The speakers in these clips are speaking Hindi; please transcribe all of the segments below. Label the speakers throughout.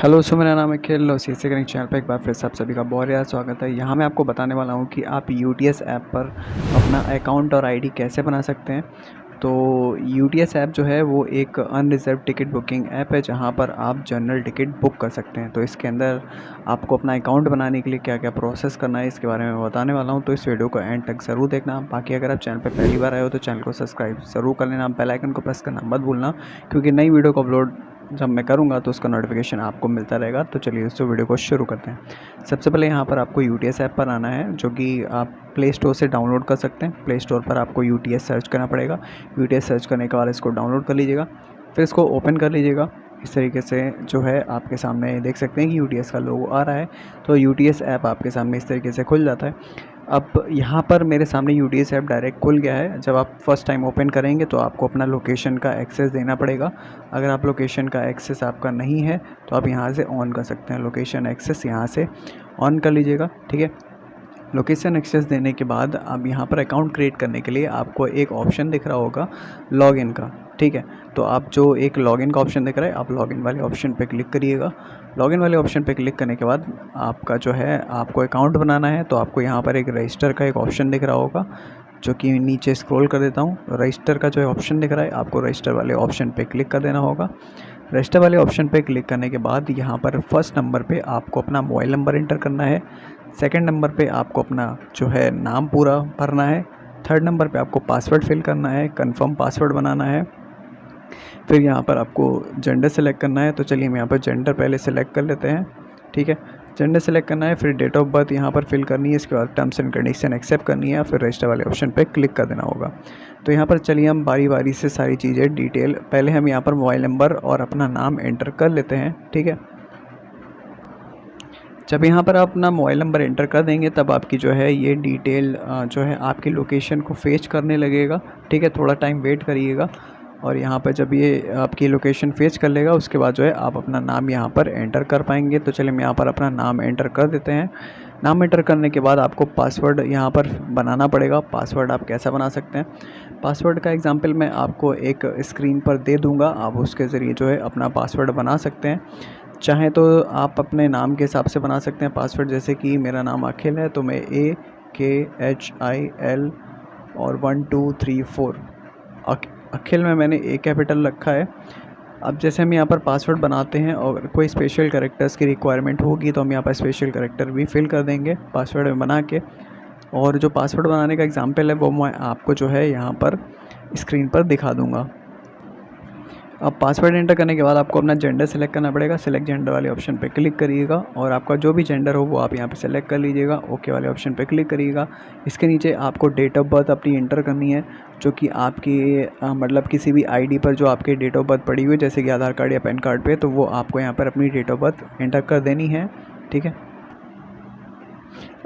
Speaker 1: हेलो सो मेरा नाम है अखिल और सी कनेक्ट चैनल पर एक बार फिर से आप सभी का बहुत ज़्यादा स्वागत है। यहाँ मैं आपको बताने वाला हूँ कि आप यूटीएस ऐप पर अपना अकाउंट और आईडी कैसे बना सकते हैं। तो यूटीएस ऐप जो है वो एक अनरिजर्व टिकट बुकिंग ऐप है जहाँ पर आप जनरल टिकट बुक कर सकते हैं। तो इसके अंदर आपको अपना अकाउंट बनाने के लिए क्या क्या प्रोसेस करना है इसके बारे में बताने वाला हूँ। तो इस वीडियो को एंड तक ज़रूर देखना। बाकी अगर आप चैनल पर पहली बार आए हो तो चैनल को सब्सक्राइब ज़रूर कर लेना, बेल आइकन को प्रेस करना मत भूलना, क्योंकि नई वीडियो को अपलोड जब मैं करूँगा तो उसका नोटिफिकेशन आपको मिलता रहेगा। तो चलिए दोस्तों वीडियो को शुरू करते हैं। सबसे पहले यहाँ पर आपको यूटीएस ऐप पर आना है, जो कि आप प्ले स्टोर से डाउनलोड कर सकते हैं। प्ले स्टोर पर आपको यूटीएस सर्च करना पड़ेगा। यूटीएस सर्च करने के बाद इसको डाउनलोड कर लीजिएगा, फिर इसको ओपन कर लीजिएगा। इस तरीके से जो है आपके सामने देख सकते हैं कि यूटीएस का लोगो आ रहा है। तो यूटीएस ऐप आपके सामने इस तरीके से खुल जाता है। अब यहाँ पर मेरे सामने यूटीएस ऐप डायरेक्ट खुल गया है। जब आप फर्स्ट टाइम ओपन करेंगे तो आपको अपना लोकेशन का एक्सेस देना पड़ेगा। अगर आप लोकेशन का एक्सेस आपका नहीं है तो आप यहाँ से ऑन कर सकते हैं। लोकेशन एक्सेस यहाँ से ऑन कर लीजिएगा, ठीक है। लोकेशन एक्सेस देने के बाद अब यहाँ पर अकाउंट क्रिएट करने के लिए आपको एक ऑप्शन दिख रहा होगा लॉगिन का, ठीक है। तो आप जो एक लॉगिन का ऑप्शन दिख रहा है, आप लॉगिन वाले ऑप्शन पे क्लिक करिएगा। लॉगिन वाले ऑप्शन पे क्लिक करने के बाद आपका जो है आपको अकाउंट बनाना है। तो आपको यहाँ पर एक रजिस्टर का एक ऑप्शन दिख रहा होगा, जो कि नीचे स्क्रॉल कर देता हूँ। रजिस्टर का जो ऑप्शन दिख रहा है, आपको रजिस्टर वाले ऑप्शन पे क्लिक कर देना होगा। रजिस्टर वाले ऑप्शन पे क्लिक करने के बाद यहाँ पर फर्स्ट नंबर पे आपको अपना मोबाइल नंबर एंटर करना है। सेकंड नंबर पे आपको अपना जो है नाम पूरा भरना है। थर्ड नंबर पे आपको पासवर्ड फिल करना है, कंफर्म पासवर्ड बनाना है। फिर यहाँ पर आपको जेंडर सेलेक्ट करना है। तो चलिए हम यहाँ पर जेंडर पहले सेलेक्ट कर लेते हैं, ठीक है। जेंडर सेलेक्ट करना है, फिर डेट ऑफ बर्थ यहाँ पर फिल करनी है। इसके बाद टर्म्स एंड कंडीशन एक्सेप्ट करनी है, फिर रजिस्टर वाले ऑप्शन पे क्लिक कर देना होगा। तो यहाँ पर चलिए हम बारी बारी से सारी चीज़ें डिटेल, पहले हम यहाँ पर मोबाइल नंबर और अपना नाम एंटर कर लेते हैं, ठीक है। जब यहाँ पर आप अपना मोबाइल नंबर एंटर कर देंगे तब आपकी जो है ये डिटेल जो है आपकी लोकेशन को फेच करने लगेगा, ठीक है। थोड़ा टाइम वेट करिएगा और यहाँ पर जब ये आपकी लोकेशन फेच कर लेगा उसके बाद जो है आप अपना नाम यहाँ पर एंटर कर पाएंगे। तो चलिए हम यहाँ पर अपना नाम एंटर कर देते हैं। नाम एंटर करने के बाद आपको पासवर्ड यहाँ पर बनाना पड़ेगा। पासवर्ड आप कैसा बना सकते हैं, पासवर्ड का एग्जांपल मैं आपको एक स्क्रीन पर दे दूँगा। आप उसके ज़रिए जो है अपना पासवर्ड बना सकते हैं। चाहें तो आप अपने नाम के हिसाब से बना सकते हैं पासवर्ड। जैसे कि मेरा नाम अखिल है तो मैं AKHIL और 1 2 3 4 अखिल में मैंने A कैपिटल रखा है। अब जैसे हम यहाँ पर पासवर्ड बनाते हैं और कोई स्पेशल कैरेक्टर्स की रिक्वायरमेंट होगी तो हम यहाँ पर स्पेशल कैरेक्टर भी फिल कर देंगे पासवर्ड में बना के। और जो पासवर्ड बनाने का एग्जांपल है वो मैं आपको जो है यहाँ पर स्क्रीन पर दिखा दूँगा। अब पासवर्ड एंटर करने के बाद आपको अपना जेंडर सेलेक्ट करना पड़ेगा। सेलेक्ट जेंडर वाले ऑप्शन पे क्लिक करिएगा और आपका जो भी जेंडर हो वो आप यहाँ पे सेलेक्ट कर लीजिएगा। ओके वाले ऑप्शन पे क्लिक करिएगा। इसके नीचे आपको डेट ऑफ बर्थ अपनी एंटर करनी है, जो कि आपकी मतलब किसी भी आईडी पर जो आपकी डेट ऑफ बर्थ पड़ी हुई है, जैसे कि आधार कार्ड या पैन कार्ड पे, तो वो आपको यहाँ पर अपनी डेट ऑफ बर्थ एंटर कर देनी है, ठीक है।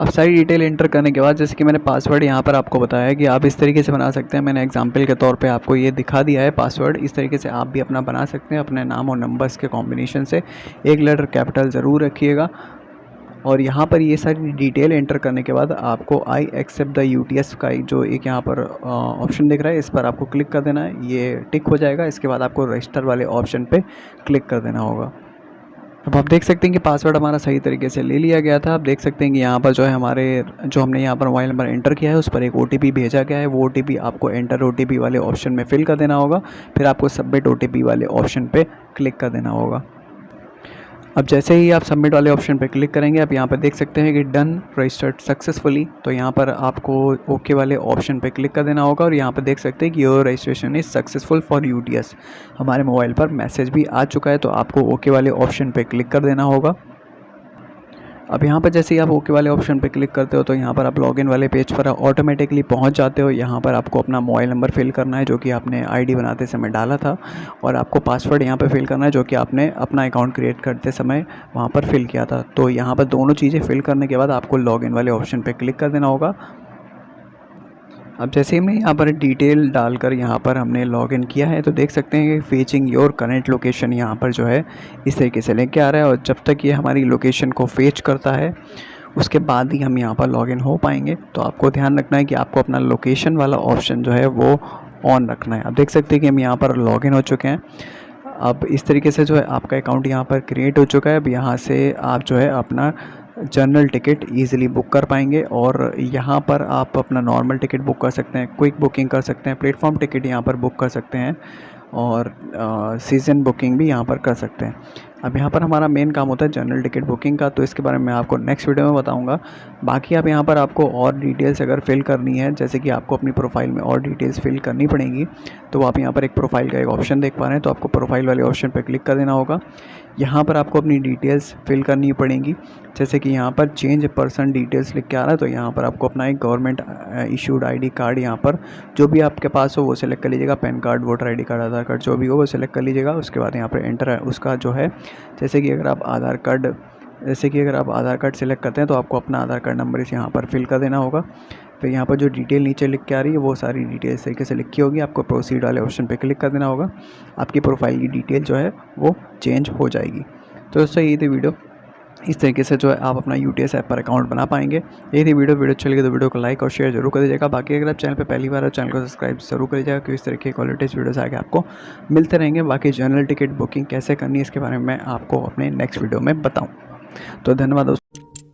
Speaker 1: अब सारी डिटेल एंटर करने के बाद जैसे कि मैंने पासवर्ड यहाँ पर आपको बताया कि आप इस तरीके से बना सकते हैं। मैंने एग्जांपल के तौर पे आपको ये दिखा दिया है पासवर्ड। इस तरीके से आप भी अपना बना सकते हैं अपने नाम और नंबर्स के कॉम्बिनेशन से। एक लेटर कैपिटल ज़रूर रखिएगा। और यहाँ पर ये सारी डिटेल एंटर करने के बाद आपको आई एक्सेप्ट द यूटीएस का जो एक यहाँ पर ऑप्शन दिख रहा है, इस पर आपको क्लिक कर देना है। ये टिक हो जाएगा। इसके बाद आपको रजिस्टर वाले ऑप्शन पर क्लिक कर देना होगा। अब आप देख सकते हैं कि पासवर्ड हमारा सही तरीके से ले लिया गया था। आप देख सकते हैं कि यहाँ पर जो है हमारे जो हमने यहाँ पर मोबाइल नंबर एंटर किया है उस पर एक OTP भेजा गया है। वो OTP आपको एंटर OTP वाले ऑप्शन में फिल कर देना होगा। फिर आपको सबमिट OTP वाले ऑप्शन पे क्लिक कर देना होगा। अब जैसे ही आप सबमिट वाले ऑप्शन पे क्लिक करेंगे आप यहाँ पर देख सकते हैं कि डन रजिस्टर्ड सक्सेसफुली। तो यहाँ पर आपको ओके वाले ऑप्शन पे क्लिक कर देना होगा और यहाँ पर देख सकते हैं कि your registration is successful for UTS. हमारे मोबाइल पर मैसेज भी आ चुका है। तो आपको ओके वाले ऑप्शन पे क्लिक कर देना होगा। अब यहाँ पर जैसे ही आप ओके वाले ऑप्शन पे क्लिक करते हो तो यहाँ पर आप लॉगिन वाले पेज पर ऑटोमेटिकली पहुँच जाते हो। यहाँ पर आपको अपना मोबाइल नंबर फिल करना है जो कि आपने आईडी बनाते समय डाला था, और आपको पासवर्ड यहाँ पे फिल करना है जो कि आपने अपना अकाउंट क्रिएट करते समय वहाँ पर फिल किया था। तो यहाँ पर दोनों चीज़ें फिल करने के बाद आपको लॉगिन वाले ऑप्शन पर क्लिक कर देना होगा। अब जैसे हमने यहाँ पर डिटेल डालकर यहाँ पर हमने लॉगिन किया है तो देख सकते हैं कि फेचिंग योर करंट लोकेशन यहाँ पर जो है इस तरीके से लेके आ रहा है। और जब तक ये हमारी लोकेशन को फेच करता है उसके बाद ही हम यहाँ पर लॉगिन हो पाएंगे। तो आपको ध्यान रखना है कि आपको अपना लोकेशन वाला ऑप्शन जो है वो ऑन रखना है। अब देख सकते हैं कि हम यहाँ पर लॉगिन हो चुके हैं। अब इस तरीके से जो है आपका अकाउंट यहाँ पर क्रिएट हो चुका है। अब यहाँ से आप जो है अपना जनरल टिकट ईज़िली बुक कर पाएंगे और यहाँ पर आप अपना नॉर्मल टिकट बुक कर सकते हैं, क्विक बुकिंग कर सकते हैं, प्लेटफॉर्म टिकट यहाँ पर बुक कर सकते हैं और सीज़न बुकिंग भी यहाँ पर कर सकते हैं। अब यहाँ पर हमारा मेन काम होता है जनरल टिकट बुकिंग का, तो इसके बारे में मैं आपको नेक्स्ट वीडियो में बताऊँगा। बाकी आप यहाँ पर आपको और डिटेल्स अगर फिल करनी है, जैसे कि आपको अपनी प्रोफाइल में और डिटेल्स फिल करनी पड़ेंगी, तो आप यहाँ पर एक प्रोफाइल का एक ऑप्शन देख पा रहे हैं, तो आपको प्रोफाइल वाले ऑप्शन पर क्लिक कर देना होगा। यहाँ पर आपको अपनी डिटेल्स फिल करनी पड़ेंगी, जैसे कि यहाँ पर चेंज पर्सन डिटेल्स लिख के आ रहा है, तो यहाँ पर आपको अपना एक गवर्नमेंट इशूड आईडी कार्ड यहाँ पर जो भी आपके पास हो वो सिलेक्ट कर लीजिएगा। PAN card, voter ID card, Aadhaar card जो भी हो वो सिलेक्ट कर लीजिएगा। उसके बाद यहाँ पर एंटर है उसका जो है, जैसे कि अगर आप आधार कार्ड सिलेक्ट करते हैं तो आपको अपना आधार कार्ड नंबर इस यहाँ पर फिल कर देना होगा। फिर यहाँ पर जो डिटेल नीचे लिख के आ रही है वो सारी डिटेल इस तरीके से लिखी होगी, आपको प्रोसीड वाले ऑप्शन पे क्लिक कर देना होगा। आपकी प्रोफाइल की डिटेल जो है वो चेंज हो जाएगी। तो दोस्तों ये थी वीडियो, इस तरीके से जो है आप अपना यूटीएस ऐप पर अकाउंट बना पाएंगे। ये थी वीडियो अच्छी लगी तो वीडियो को लाइक और शेयर जरूर कर दीजिएगा। बाकी अगर आप चैनल पे पहली बार हो चैनल को सब्सक्राइब जरूर कर दीजिएगा, क्योंकि इस तरह के क्वालिटीज़ वीडियोस आगे आपको मिलते रहेंगे। बाकी जनरल टिकट बुकिंग कैसे करनी है इसके बारे में मैं आपको अपने नेक्स्ट वीडियो में बताऊँ। तो धन्यवाद दोस्तों।